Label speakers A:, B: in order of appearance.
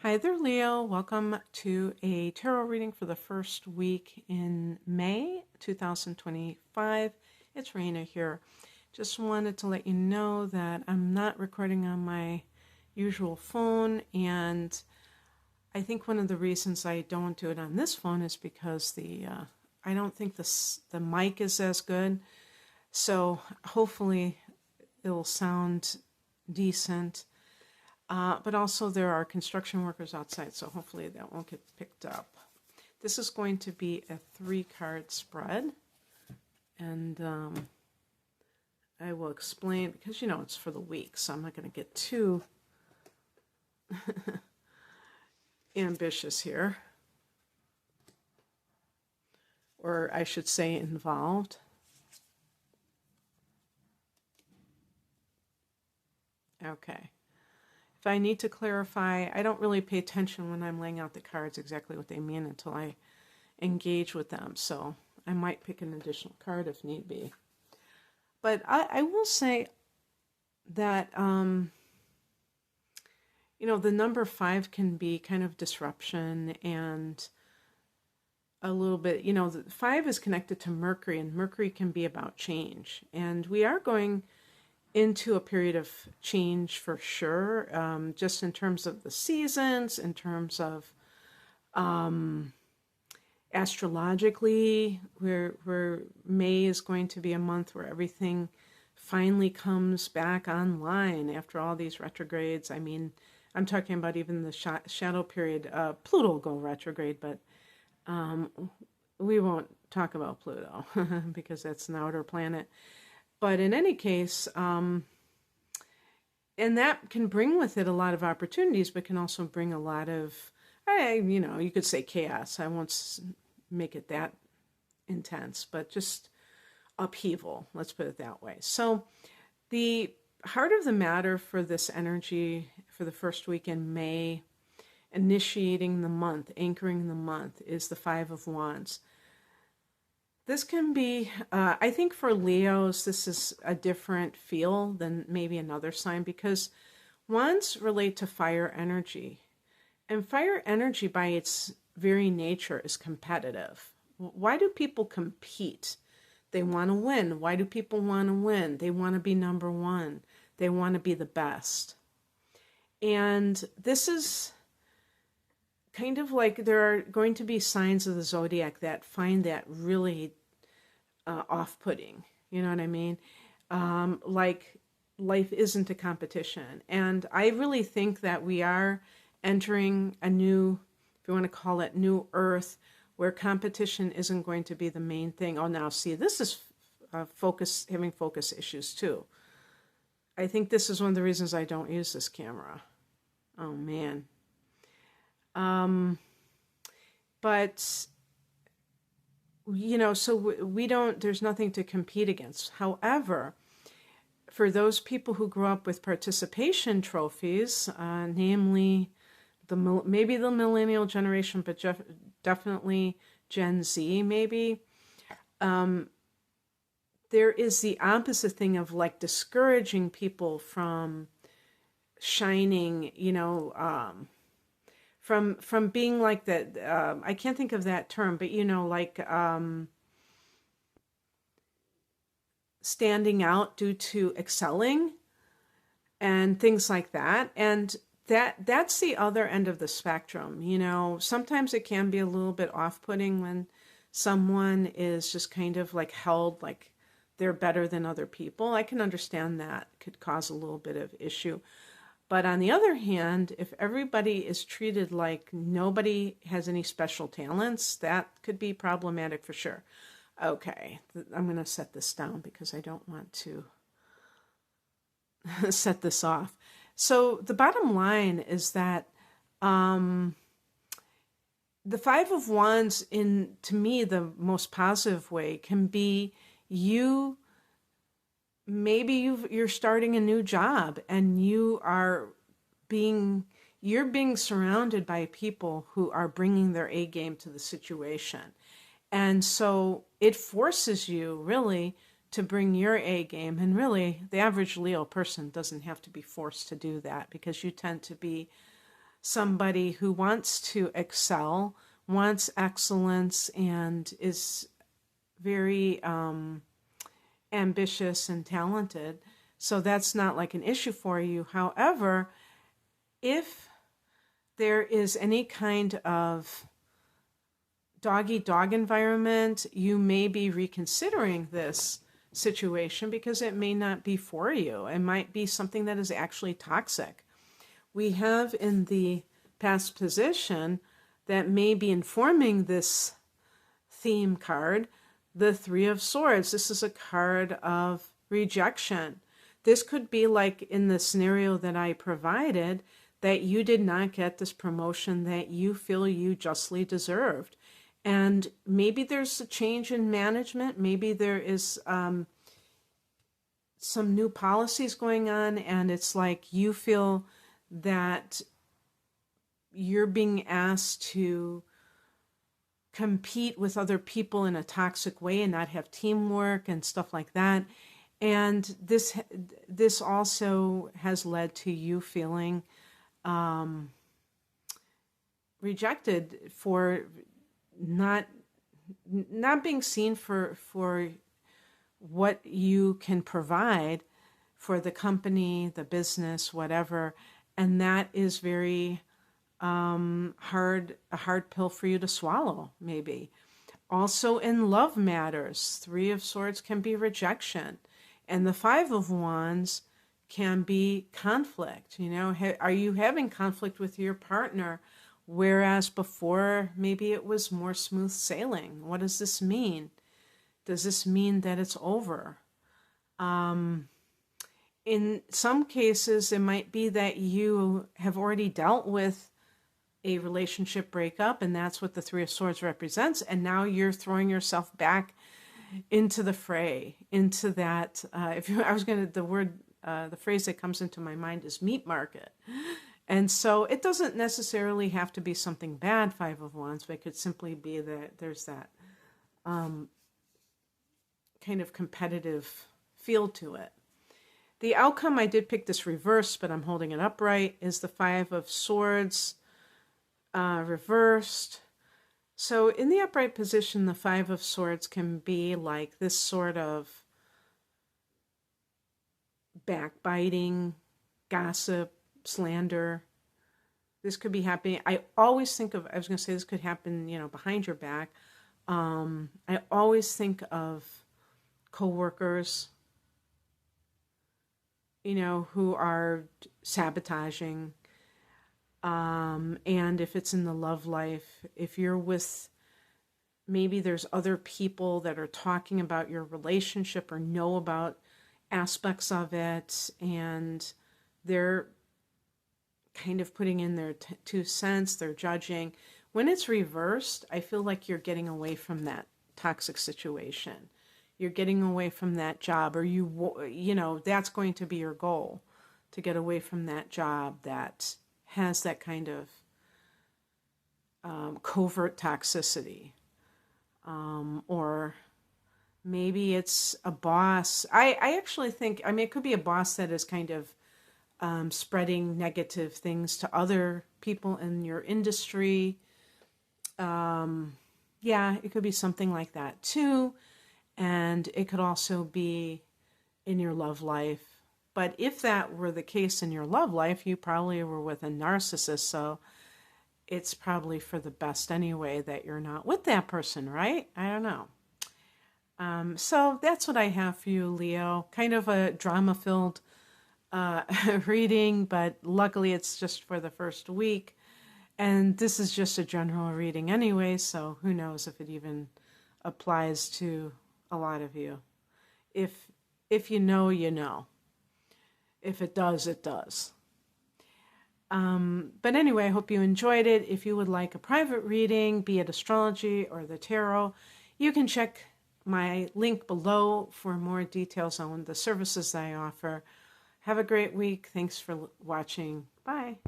A: Hi there, Leo. Welcome to a tarot reading for the first week in May 2025. It's Raina here. Just wanted to let you know that I'm not recording on my usual phone, and I think one of the reasons I don't do it on this phone is because I don't think the mic is as good. So hopefully it'll sound decent. But also there are construction workers outside, so hopefully that won't get picked up. This is going to be a 3-card spread, and I will explain, because it's for the week, so I'm not going to get too ambitious here, or I should say involved. Okay. If I need to clarify, I don't really pay attention when I'm laying out the cards exactly what they mean until I engage with them. So I might pick an additional card if need be. But I will say that, the number 5 can be kind of disruption and a little bit, 5 is connected to Mercury, and Mercury can be about change. And we are going into a period of change for sure, just in terms of the seasons, in terms of astrologically, where May is going to be a month where everything finally comes back online after all these retrogrades. I mean, I'm talking about even the shadow period. Pluto will go retrograde, but we won't talk about Pluto because that's an outer planet. But in any case, and that can bring with it a lot of opportunities, but can also bring a lot of, you could say chaos. I won't make it that intense, but just upheaval, let's put it that way. So the heart of the matter for this energy for the first week in May, initiating the month, anchoring the month, is the 5 of Wands. This can be, I think for Leos, this is a different feel than maybe another sign, because wands relate to fire energy. And fire energy by its very nature is competitive. Why do people compete? They want to win. Why do people want to win? They want to be number one. They want to be the best. And this is kind of like there are going to be signs of the zodiac that find that really off-putting. You know what I mean? Like life isn't a competition. And I really think that we are entering a new, if you want to call it new earth, where competition isn't going to be the main thing. Oh, now see, this is having focus issues too. I think this is one of the reasons I don't use this camera. Oh man. But, so we don't, there's nothing to compete against. However, for those people who grew up with participation trophies, namely maybe the millennial generation, but definitely Gen Z maybe, there is the opposite thing of like discouraging people from shining, from being like that. I can't think of that term, but like standing out due to excelling and things like that. And that's the other end of the spectrum. Sometimes it can be a little bit off-putting when someone is just kind of like held like they're better than other people. I can understand that could cause a little bit of issue. But on the other hand, if everybody is treated like nobody has any special talents, that could be problematic for sure. Okay, I'm going to set this down because I don't want to set this off. So the bottom line is that the 5 of Wands, to me, the most positive way can be maybe you're starting a new job and you're being surrounded by people who are bringing their A game to the situation. And so it forces you really to bring your A game. And really, the average Leo person doesn't have to be forced to do that, because you tend to be somebody who wants to excel, wants excellence, and is very ambitious and talented. So that's not like an issue for you. However, if there is any kind of dog-eat-dog environment, you may be reconsidering this situation because it may not be for you. It might be something that is actually toxic. We have in the past position that may be informing this theme card, the Three of Swords. This is a card of rejection. This could be like in the scenario that I provided, that you did not get this promotion that you feel you justly deserved. And maybe there's a change in management. Maybe there is some new policies going on, and it's like you feel that you're being asked to compete with other people in a toxic way and not have teamwork and stuff like that. And this also has led to you feeling rejected for not being seen for what you can provide for the company, the business, whatever. And that is very a hard pill for you to swallow, maybe. Also in love matters, Three of Swords can be rejection. And the Five of Wands can be conflict. You know, are you having conflict with your partner? Whereas before, maybe it was more smooth sailing. What does this mean? Does this mean that it's over? In some cases, it might be that you have already dealt with a relationship breakup, and that's what the Three of Swords represents. And now you're throwing yourself back into the fray, into that. The phrase that comes into my mind is meat market. And so it doesn't necessarily have to be something bad, Five of Wands, but it could simply be that there's that kind of competitive feel to it. The outcome, I did pick this reversed, but I'm holding it upright, is the Five of Swords reversed. So in the upright position, the Five of Swords can be like this sort of backbiting, gossip, slander. This could be happening. I was going to say this could happen, behind your back. I always think of coworkers, who are sabotaging. And if it's in the love life, if you're with, maybe there's other people that are talking about your relationship or know about aspects of it, and they're kind of putting in their 2 cents, they're judging. When it's reversed, I feel like you're getting away from that toxic situation. You're getting away from that job, or that's going to be your goal, to get away from that job that has that kind of covert toxicity. Or maybe it's a boss. I actually think, it could be a boss that is kind of spreading negative things to other people in your industry. It could be something like that too. And it could also be in your love life. But if that were the case in your love life, you probably were with a narcissist. So it's probably for the best anyway that you're not with that person, right? I don't know. So that's what I have for you, Leo. Kind of a drama-filled reading, but luckily it's just for the first week. And this is just a general reading anyway, so who knows if it even applies to a lot of you. If you know, you know. If it does, it does. But anyway, I hope you enjoyed it. If you would like a private reading, be it astrology or the tarot, you can check my link below for more details on the services that I offer. Have a great week. Thanks for watching. Bye.